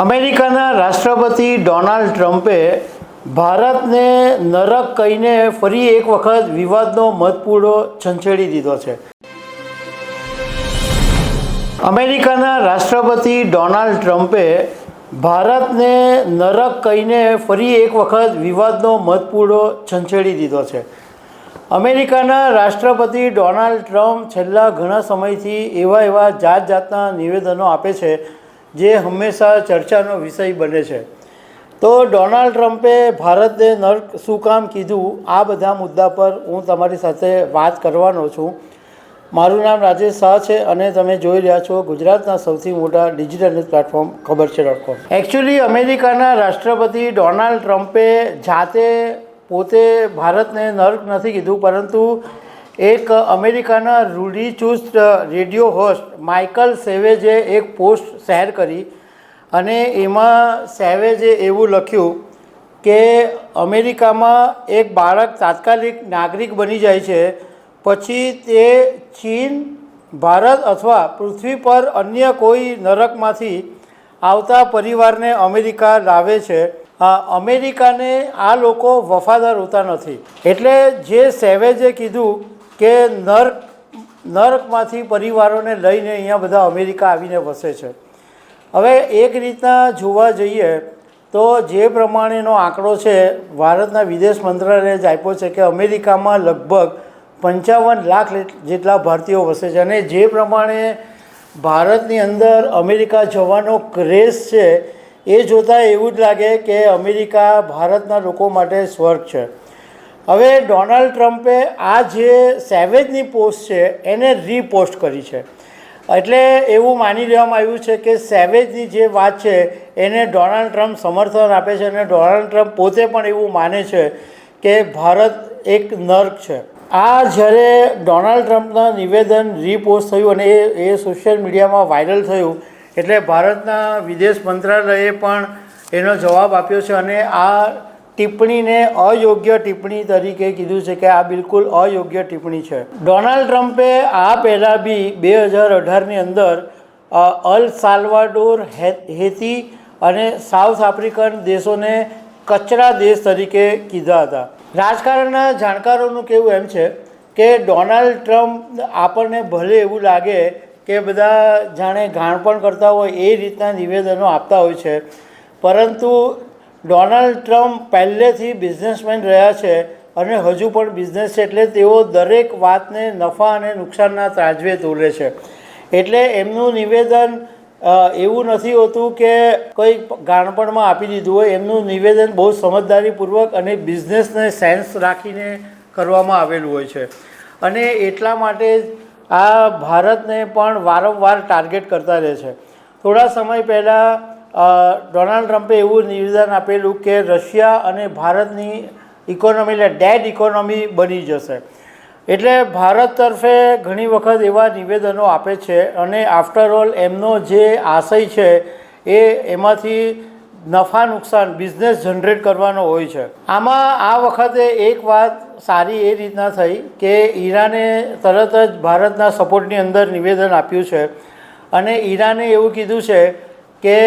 અમેરિકાના રાષ્ટ્રપતિ ડોનાલ્ડ ટ્રમ્પે ભારતને નરક કહીને ફરી એક વખત વિવાદનો મધપૂડો છંછેડી દીધો છે. અમેરિકાના રાષ્ટ્રપતિ ડોનાલ્ડ ટ્રમ્પે ભારતને નરક કહીને ફરી એક વખત વિવાદનો મધપૂડો છંછેડી દીધો છે. અમેરિકાના રાષ્ટ્રપતિ ડોનાલ્ડ ટ્રમ્પ છેલ્લા ઘણા સમયથી એવા જાતના નિવેદનો આપે છે જે હંમેશા ચર્ચાનો વિષય બને છે. તો ડોનાલ્ડ ટ્રમ્પે ભારતને નર્ક શું કામ કીધું, આ બધા મુદ્દા પર હું તમારી સાથે વાત કરવાનો છું. મારું નામ રાજેશ શાહ છે અને તમે જોઈ રહ્યા છો ગુજરાતના સૌથી મોટા ડિજિટલ ન્યૂઝ પ્લેટફોર્મ ખબર છે.com. એકચ્યુઅલી અમેરિકાના રાષ્ટ્રપતિ ડોનાલ્ડ ટ્રમ્પે જાતે પોતે ભારતને નર્ક નથી કીધું, પરંતુ એક અમેરિકાના રૂઢિચુસ્ત રેડિયો હોસ્ટ માઇકલ સેવેજે એક પોસ્ટ શેર કરી અને એમાં સેવેજે એવું લખ્યું કે અમેરિકામાં એક બાળક તાત્કાલિક નાગરિક બની જાય છે પછી તે ચીન, ભારત અથવા પૃથ્વી પર અન્ય કોઈ નરકમાંથી આવતા પરિવારને અમેરિકા લાવે છે. અમેરિકાને આ લોકો વફાદાર હોતા નથી. એટલે જે સેવેજે કીધું કે નર્કમાંથી પરિવારોને લઈને અહીંયા બધા અમેરિકા આવીને વસે છે. હવે એક રીતના જોવા જઈએ તો જે પ્રમાણેનો આંકડો છે ભારતના વિદેશ મંત્રાલયે જ આપ્યો છે કે અમેરિકામાં લગભગ 55 લાખ જેટલા ભારતીયો વસે છે અને જે પ્રમાણે ભારતની અંદર અમેરિકા જવાનો ક્રેઝ છે એ જોતાં એવું જ લાગે કે અમેરિકા ભારતના લોકો માટે સ્વર્ગ છે. હવે ડોનાલ્ડ ટ્રમ્પે આ જે સેવેજની પોસ્ટ છે એને રીપોસ્ટ કરી છે. એટલે એવું માની લેવામાં આવ્યું છે કે સેવેજની જે વાત છે એને ડોનાલ્ડ ટ્રમ્પ સમર્થન આપે છે અને ડોનાલ્ડ ટ્રમ્પ પોતે પણ એવું માને છે કે ભારત એક નર્ક છે. આ જ્યારે ડોનાલ્ડ ટ્રમ્પના નિવેદન રીપોસ્ટ થયું અને એ સોશિયલ મીડિયામાં વાયરલ થયું એટલે ભારતના વિદેશ મંત્રાલયે પણ એનો જવાબ આપ્યો છે અને આ ટિપ્પણીને અયોગ્ય ટિપ્પણી તરીકે કીધું છે કે આ બિલકુલ અયોગ્ય ટિપ્પણી છે. ડોનાલ્ડ ટ્રમ્પે આ પહેલાં બી 2018ની અંદર અલ સાલ્વાડોર, હેતી અને સાઉથ આફ્રિકન દેશોને કચરા દેશ તરીકે કીધા હતા. રાજકારણના જાણકારોનું કહેવું એમ છે કે ડોનાલ્ડ ટ્રમ્પ આપણને ભલે એવું લાગે કે બધા જાણે ગાણપણ કરતા હોય એ રીતના નિવેદનો આપતા હોય છે, પરંતુ ડોનાલ્ડ ટ્રમ્પ પહેલેથી બિઝનેસમેન રહ્યા છે અને હજુ પણ બિઝનેસ છે એટલે તેઓ દરેક વાતને નફા અને નુકસાનના ત્રાજવે તોલે છે. એટલે એમનું નિવેદન એવું નથી હોતું કે કોઈ ગાણપણમાં આપી દીધું હોય. એમનું નિવેદન બહુ સમજદારીપૂર્વક અને બિઝનેસને સેન્સ રાખીને કરવામાં આવેલું હોય છે અને એટલા માટે આ ભારતને પણ વારંવાર ટાર્ગેટ કરતા રહે છે. થોડા સમય પહેલાં ડોનાલ્ડ ટ્રમ્પે એવું નિવેદન આપેલું કે રશિયા અને ભારતની ઇકોનોમી એટલે ડેડ ઇકોનોમી બની જશે. એટલે ભારત તરફે ઘણી વખત એવા નિવેદનો આપે છે અને આફ્ટર ઓલ એમનો જે આશય છે એ એમાંથી નફા નુકસાન બિઝનેસ જનરેટ કરવાનો હોય છે. આમાં આ વખતે એક વાત સારી એ રીતના થઈ કે ઈરાને તરત જ ભારતના સપોર્ટની અંદર નિવેદન આપ્યું છે અને ઈરાને એવું કીધું છે કે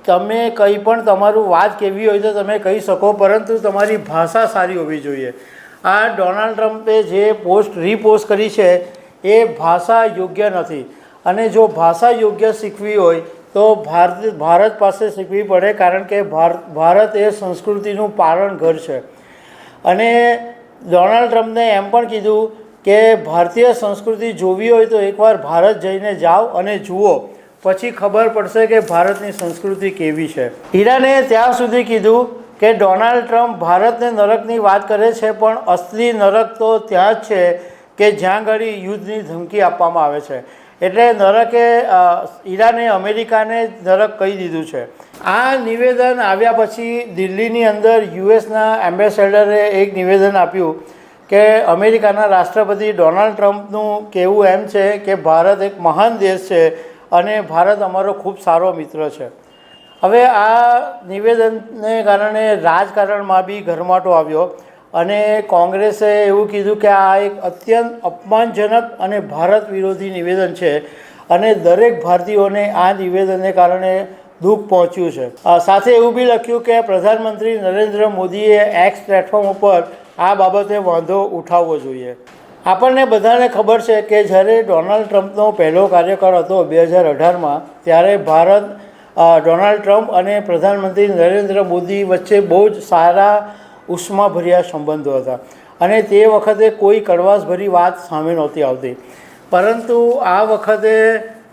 તમે કંઈ પણ તમારું વાત કહેવી હોય તો તમે કહી શકો, પરંતુ તમારી ભાષા સારી હોવી જોઈએ. આ ડોનાલ્ડ ટ્રમ્પે જે પોસ્ટ રીપોસ્ટ કરી છે એ ભાષા યોગ્ય નથી અને જો ભાષા યોગ્ય શીખવી હોય તો ભારત પાસે શીખવી પડે, કારણ કે ભારત એ સંસ્કૃતિનું પારણ ઘર છે. અને ડોનાલ્ડ ટ્રમ્પને એમ પણ કીધું કે ભારતીય સંસ્કૃતિ જોવી હોય તો એકવાર ભારત જઈને જાઓ અને જુઓ, પછી ખબર પડશે કે ભારતની સંસ્કૃતિ કેવી છે. ઈરાને ત્યાં સુધી કીધું કે ડોનાલ્ડ ટ્રમ્પ ભારતને નરકની વાત કરે છે પણ અસલી નરક તો ત્યાં જ છે કે જ્યાં ઘડી યુદ્ધની ધમકી આપવામાં આવે છે. એટલે નરકે ઈરાને અમેરિકાને નરક કહી દીધું છે. આ નિવેદન આવ્યા પછી દિલ્હીની અંદર યુએસના એમ્બેસેડરે એક નિવેદન આપ્યું કે અમેરિકાના રાષ્ટ્રપતિ ડોનાલ્ડ ટ્રમ્પનું કહેવું એમ છે કે ભારત એક મહાન દેશ છે અને ભારત અમારો ખૂબ સારો મિત્ર છે. હવે આ નિવેદનને કારણે રાજકારણમાં બી ગરમાટો આવ્યો અને કોંગ્રેસે એવું કીધું કે આ એક અત્યંત અપમાનજનક અને ભારત વિરોધી નિવેદન છે અને દરેક ભારતીયોને આ નિવેદનને કારણે દુઃખ પહોંચ્યું છે। સાથે એવું બી લખ્યું કે પ્રધાનમંત્રી નરેન્દ્ર મોદીએ એક્સ પ્લેટફોર્મ ઉપર આ બાબતે વાંધો ઉઠાવવો જોઈએ। આપણને બધાને ખબર છે કે જ્યારે ડોનાલ્ડ ટ્રમ્પનો પહેલો કાર્યકાળ હતો 2018માં, ત્યારે ભારત ડોનાલ્ડ ટ્રમ્પ અને પ્રધાનમંત્રી નરેન્દ્ર મોદી વચ્ચે બહુ જ સારા ઉષ્માભર્યા સંબંધો હતા અને તે વખતે કોઈ કડવાશભરી વાત સામે નહોતી આવતી। પરંતુ આ વખતે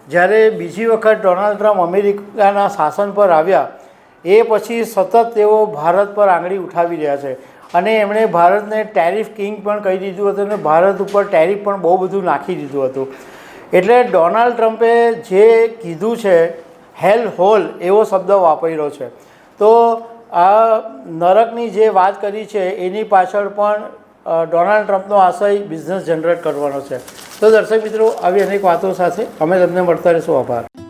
જ્યારે બીજી વખત ડોનાલ્ડ ટ્રમ્પ અમેરિકાના શાસન પર આવ્યા એ પછી સતત તેઓ ભારત પર આંગળી ઉઠાવી રહ્યા છે અને એમણે ભારતને ટેરિફ કિંગ પણ કહી દીધું હતું અને ભારત ઉપર ટેરિફ પણ બહુ બધું નાખી દીધું હતું। એટલે ડોનાલ્ડ ટ્રમ્પે જે કીધું છે હેલ હોલ એવો શબ્દ વાપર્યો છે। તો આ નરકની જે વાત કરી છે એની પાછળ પણ ડોનાલ્ડ ટ્રમ્પનો આશય બિઝનેસ જનરેટ કરવાનો છે। તો દર્શક મિત્રો, આવી અનેક વાતો સાથે અમે તમને મળતા રહીશું। આભાર।